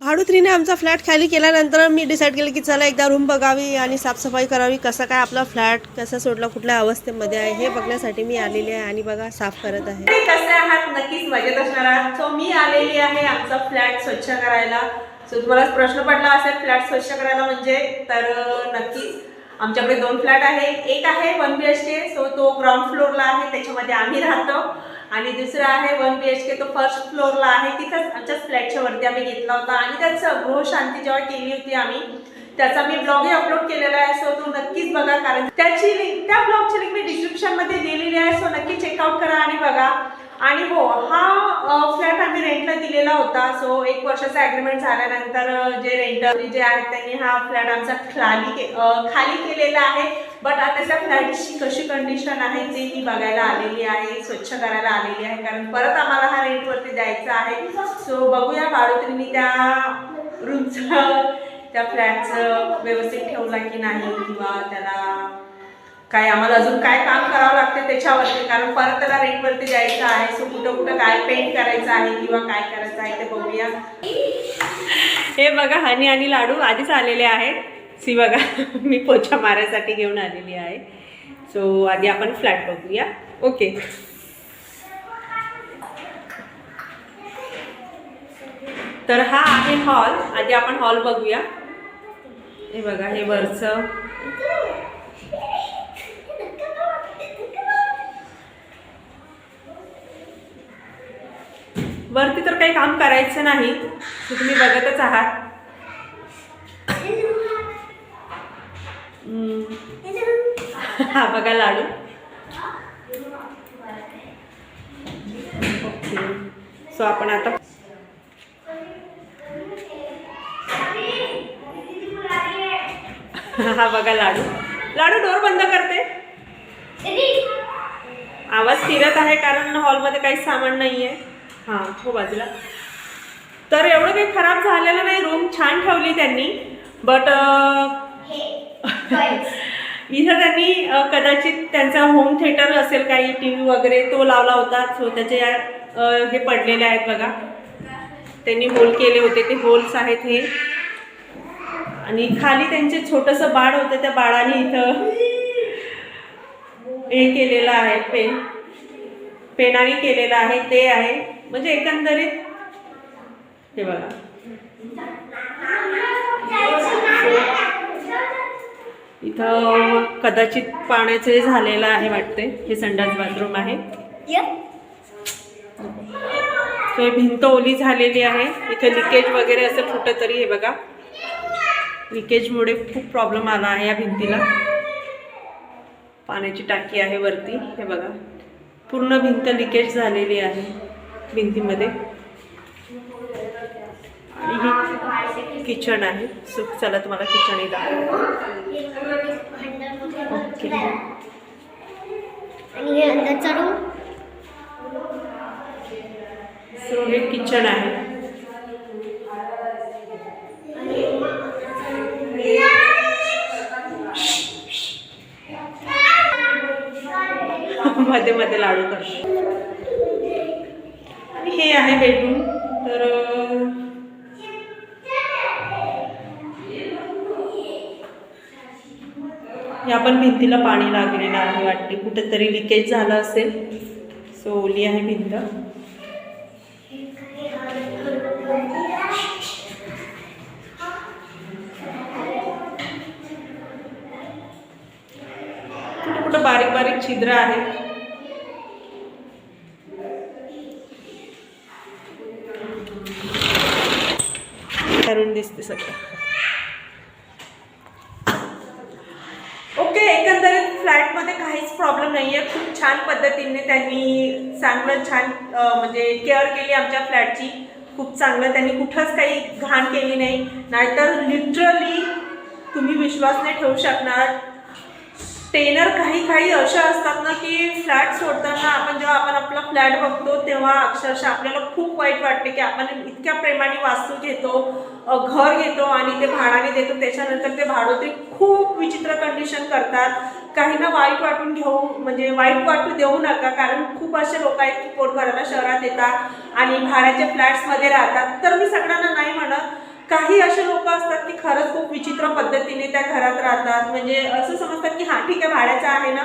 भाडुत्रीने आमचा फ्लॅट खाली केल्यानंतर मी डिसाईड केलं की चला एकदा रूम बघावी आणि साफसफाई करावी, कसं काय आपला फ्लॅट कसं सोडला, कुठल्या अवस्थेमध्ये आहे हे बघण्यासाठी मी आलेली आहे आणि बघा साफ करत आहे. कसे आहात? नक्कीच मजेत असणार आहात. सो मी आलेली आहे आमचा फ्लॅट स्वच्छ करायला. सो तुम्हाला प्रश्न पडला असेल फ्लॅट स्वच्छ करायला म्हणजे, तर नक्कीच आमच्याकडे 2 फ्लॅट आहे. एक आहे 1 BHK, सो तो ग्राउंड फ्लोअरला आहे, त्याच्यामध्ये आम्ही राहतो. आणि दुसरा आहे 1 BHK, तो फर्स्ट फ्लोअरला आहे. तिथंच आमच्याच फ्लॅटच्या वरती आम्ही घेतला होता आणि त्याचं गृहशांती जेव्हा केली होती आम्ही, त्याचा मी ब्लॉगही अपलोड केलेला आहे. सो तो नक्कीच बघा, कारण त्याची लिंक, त्या ब्लॉगची लिंक मी डिस्क्रिप्शनमध्ये दिलेली आहे. सो नक्की चेकआउट करा आणि बघा. आणि हो, हा फ्लॅट आम्ही रेंटला दिलेला होता. सो 1 वर्षाचा ॲग्रीमेंट झाल्यानंतर जे रेंटर जे आहेत त्यांनी हा फ्लॅट आमचा खाली केलेला आहे. बट आता त्या फ्लॅटची कशी कंडिशन आहे ते मी बघायला आलेली आहे, स्वच्छ करायला आलेली आहे, कारण परत आम्हाला हा रेंटवरती द्यायचा आहे. सो बघूया भाडुत्रीने त्या रूमचं, त्या फ्लॅटचं व्यवस्थित ठेवला की नाही, किंवा त्याला काय आम्हाला अजून काय काम करावं लागते त्याच्यावरती, कारण परत त्याला रेंटवरती द्यायचं आहे. सो कुठं कुठं काय पेंट करायचं आहे किंवा काय करायचं आहे ते बघूया. हे बघा, हनी आणि लाडू आधीच आलेले आहेत. सी बघा, मी पोछा मारायसाठी घेऊन आलेली आहे. सो आधी आपण फ्लॅट बघूया. ओके, तर हा आहे हॉल. आधी आपण हॉल बघूया. हे बघा, हे वरचं वरती तर काही काम करायचं नाही, तुम्ही बघतच आहात. हा बघा लाडू. ओके, सो आपण आता हा बघा लाडू. लाडू डोर बंद करते. आवाज फिरत आहे कारण हॉलमध्ये काहीच सामान नाहीये. हां, हो बाजूला. तर एवढं काही खराब झालेलं नाही, रूम छान ठेवली त्यांनी. बट इथं त्यांनी कदाचित त्यांचा होम थिएटर असेल, काही TV वगैरे तो लावला होता. सो त्याचे हे पडलेले आहेत बघा, त्यांनी होल केले होते, ते होल्स आहेत हे. आणि खाली त्यांचे छोटंसं बाळ होतं, त्या बाळाने इथं हे केलेलं आहे, पेनाने केलेलं आहे ते आहे. म्हणजे एकंदरीत हे बघा, इथं कदाचित पाण्याचे झालेलं आहे वाटते. हे संडास बाथरूम आहे. तर भिंत ओली झालेली आहे, इथे लिकेज वगैरे असं कुठं तरी. हे बघा, लिकेजमुळे खूप प्रॉब्लेम आला आहे या भिंतीला. पाण्याची टाकी आहे वरती. हे बघा, पूर्ण भिंत लिकेज झालेली आहे भिंतीमध्ये. आणि ही किचन आहे. सो चला तुम्हाला किचन दाखवतो. ओके, आणि हे अंदरचा रूम. सो हे किचन आहे. मध्ये मध्ये लाडू करतो. आणि हे आहे बेडरूम. तर या पण भिंतीला पाणी लागलेलं आहे वाटते, कुठेतरी लिकेज झालं असेल. सो ओली आहे भिंत. कुठं कुठं बारीक बारीक छिद्र आहे. करून दिसते सगळं. ओके, एकंदरीत फ्लॅटमध्ये काहीच प्रॉब्लेम नाही आहे. खूप छान पद्धतीने त्यांनी चांगलं छान म्हणजे केअर केली आमच्या फ्लॅटची. खूप चांगलं, त्यांनी कुठंच काही घाण केली नाही. नाहीतर लिटरली तुम्ही विश्वास नाही ठेवू शकणार. टेनर काही अशा असतात ना की फ्लॅट सोडताना जेव्हा आपण आपला फ्लॅट बघतो तेव्हा अक्षरशः आपल्याला खूप वाईट वाटते की आपण इतक्या प्रेमाने वास्तू घेतो, घर घेतो आणि ते भाड्याने देतो. त्याच्यानंतर ते भाडोत्री खूप विचित्र कंडिशन करतात. काहींना वाईट वाटून वाईट वाटू देऊ नका, कारण खूप असे लोक आहेत की पोट भरायला शहरात येतात आणि भाड्याच्या फ्लॅट्समध्ये राहतात. तर मी सगळ्यांना नाही म्हणत, काही असे लोक असतात की खरंच खूप विचित्र पद्धतीने त्या घरात राहतात. म्हणजे असं समजतात की हा ठीक आहे भाड्याचा आहे ना,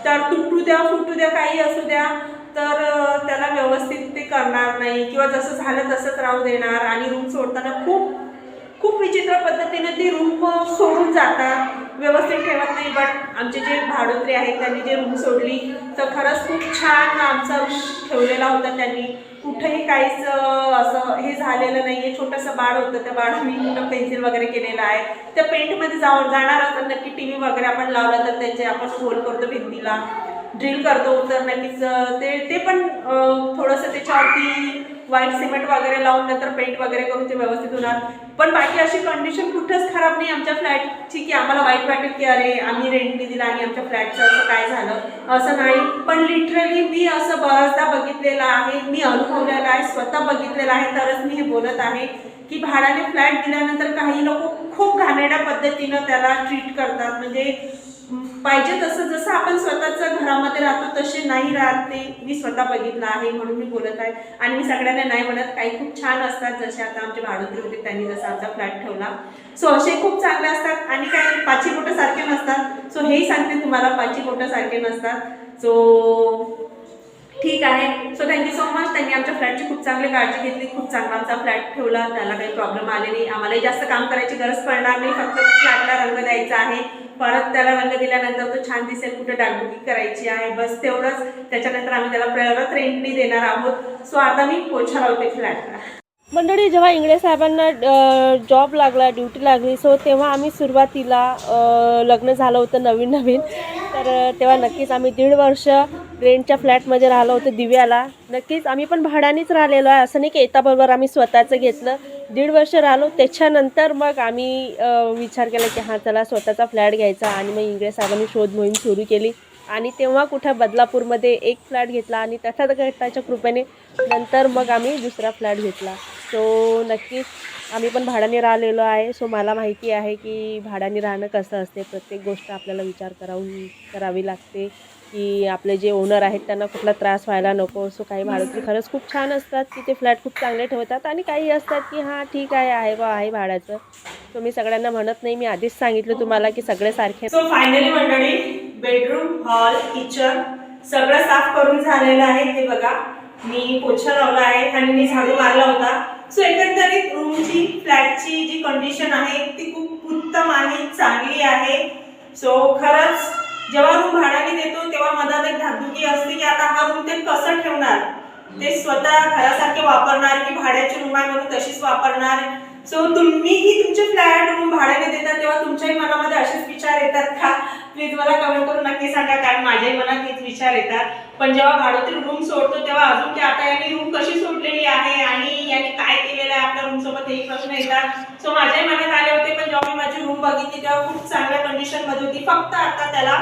तर तुटू द्या फुटू द्या काही असू द्या, तर त्याला व्यवस्थित ते करणार नाही किंवा जसं झालं तसंच राहू देणार. आणि रूम सोडताना खूप खूप विचित्र पद्धतीने ती रूम सोडून जातात, व्यवस्थित ठेवत नाही. बट आमचे जे भाडोत्री आहेत त्यांनी जे रूम सोडली तर खरंच खूप छान आमचा रूम ठेवलेला होता त्यांनी. कुठेही काहीच असं हे झालेलं नाही आहे. छोटंसं बाळ होतं, त्या बाळाने कुठं पेन्सिल वगैरे केलेलं आहे, त्या पेंटमध्ये जाणार असतात नक्की. टी व्ही वगैरे आपण लावला तर त्याचे आपण होल करतो भिंतीला, ड्रिल करतो, तर नक्कीच ते पण थोडंसं त्याच्यावरती व्हाईट सिमेंट वगैरे लावून नंतर पेंट वगैरे करून ते व्यवस्थित होणार. पण बाकी अशी कंडिशन कुठंच खराब नाही आमच्या फ्लॅटची की आम्हाला वाईट वाटेल की अरे आम्ही रेंटने दिला आणि आमच्या फ्लॅटचं असं काय झालं, असं नाही. पण लिटरली मी असं बऱ्याचदा बघितलेलं आहे, मी अनुभवलेलं आहे, स्वतः बघितलेलं आहे, तरच मी हे बोलत आहे की भाड्याने फ्लॅट दिल्यानंतर काही लोक खूप घाणेरड्या पद्धतीनं त्याला ट्रीट करतात. म्हणजे पाहिजे तसं जसं आपण स्वतःच्या घरामध्ये राहतो तसे नाही राहत, ते मी स्वतः बघितलं आहे म्हणून मी बोलत आहे. आणि मी सगळ्यांना नाही म्हणत, काही खूप छान असतात, जसे आता आमचे भाडोत्री होते त्यांनी जसा आमचा फ्लॅट ठेवला. सो असे खूप चांगले असतात आणि काही पाची बोटं सारखे नसतात. सो हेही सांगते तुम्हाला, पाची बोटं सारखे नसतात. सो ठीक आहे. So thank you so much. त्यांनी आमच्या फ्लॅटची खूप चांगली काळजी घेतली, खूप चांगला आमचा फ्लॅट ठेवला, त्याला काही प्रॉब्लेम आले नाही. आम्हालाही जास्त काम करायची गरज पडणार नाही, फक्त फ्लॅटला रंग द्यायचा आहे. परत त्याला रंग दिल्यानंतर तो छान दिसेल, कुठे डागडुगी करायची आहे, बस तेवढंच. त्याच्यानंतर आम्ही त्याला परत रेंटनी देणार आहोत. सो आता मी पोछा लावते फ्लॅटला. मंडळी, जेव्हा इंगळे साहेबांना जॉब लागला, ड्युटी लागली, सो तेव्हा आम्ही सुरुवातीला लग्न झालं होतं नवीन, तर तेव्हा नक्कीच आम्ही 1.5 वर्ष रेंटच्या फ्लॅटमध्ये राहिलो होतो दिव्याला. नक्कीच आम्ही पण भाड्यानेच राहिलेलो आहे, असं नाही की येताबरोबर आम्ही स्वतःचं घेतलं. 1.5 वर्ष राहिलो, त्याच्यानंतर मग आम्ही विचार केला की हां चला स्वतःचा फ्लॅट घ्यायचा. आणि मग इंगळे साहेबांनी शोध मोहीम सुरू केली आणि तेव्हा कुठं बदलापूरमध्ये एक फ्लॅट घेतला आणि त्याच्या कृपेने नंतर मग आम्ही दुसरा फ्लॅट घेतला. सो नक्कीच आम्ही पण भाड्याने राहिलेलो आहे. सो मला माहिती आहे की भाड्याने राहणं कसं असते. प्रत्येक गोष्ट आपल्याला विचार करावी लागते की आपले जे ओनर आहेत त्यांना कुठला त्रास व्हायला नको. सो काही भाडोत्री खरंच खूप छान असतात की ते फ्लॅट खूप चांगले ठेवतात आणि काही असतात की हां ठीक आहे भाड्याचं. सो मी सगळ्यांना म्हणत नाही, मी आधीच सांगितलं तुम्हाला की सगळे सारखे. सो फायनली मंडळी, बेडरूम, हॉल, किचन सगळं साफ करून झालेलं आहे. हे बघा, मी पोछा लावला आहे आणि मी झाडू मारला होता. सो एकंदरीत रूमची, फ्लॅटची जी कंडिशन आहे ती खूप उत्तम आहे, चांगली आहे. सो खरंच जेव्हा रूम भाड्याने देतो तेव्हा मधात एक धाकधुकी असते की आता हा रूम ते कसं ठेवणार, ते स्वतः घरासारखे वापरणार की भाड्याची रूम आहे म्हणून तशीच वापरणार. सो तुम्हीही तुमचे फ्लॅट रूम भाड्याने देतात तेव्हा तुमच्याही मनामध्ये असेच विचार येतात का? प्लीज मला कमेंट करून नक्की सांगा, कारण माझ्याही मनात हेच विचार येतात. पण जेव्हा भाडोत्री रूम सोडतो तेव्हा अजून की आता यांनी रूम कशी सोडलेली आहे आणि यांनी काय केलेलं आहे आपल्या रूम सोबत, हे प्रश्न येतात. सो माझ्याही मनात आले होते, पण जेव्हा मी माझी रूम बघितली तेव्हा खूप चांगल्या कंडिशन मध्ये होती. फक्त आता त्याला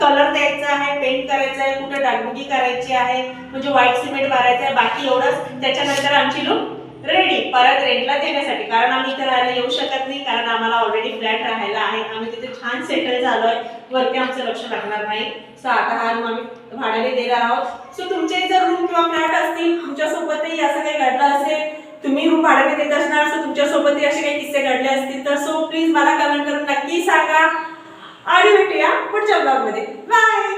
कलर द्यायचा आहे, पेंट करायचा आहे, कुठे डागडुगी करायची आहे, म्हणजे व्हाईट सिमेंट मारायचं आहे, बाकी एवढंच. त्याच्यानंतर आमची रूम रेडी परत रेंटला देण्यासाठी. कारण आम्ही इथे राहायला येऊ शकत नाही, कारण आम्हाला ऑलरेडी फ्लॅट राहायला आहे, आम्ही तिथे छान सेटल झालोय, वरती आमचं लक्ष लागणार नाही. सो आता हा रूम आम्ही भाड्याने देणार आहोत. सो तुमचे जर रूम किंवा फ्लॅट असतील, तुमच्यासोबतही असं काही घडलं असेल, तुम्ही रूम भाड्याने देत असणार, सो तुमच्यासोबतही असे काही किस्से घडले असतील तर सो प्लीज मला कमेंट करून नक्की सांगा. आणि भेटूया पुढच्या ब्लॉगमध्ये. बाय.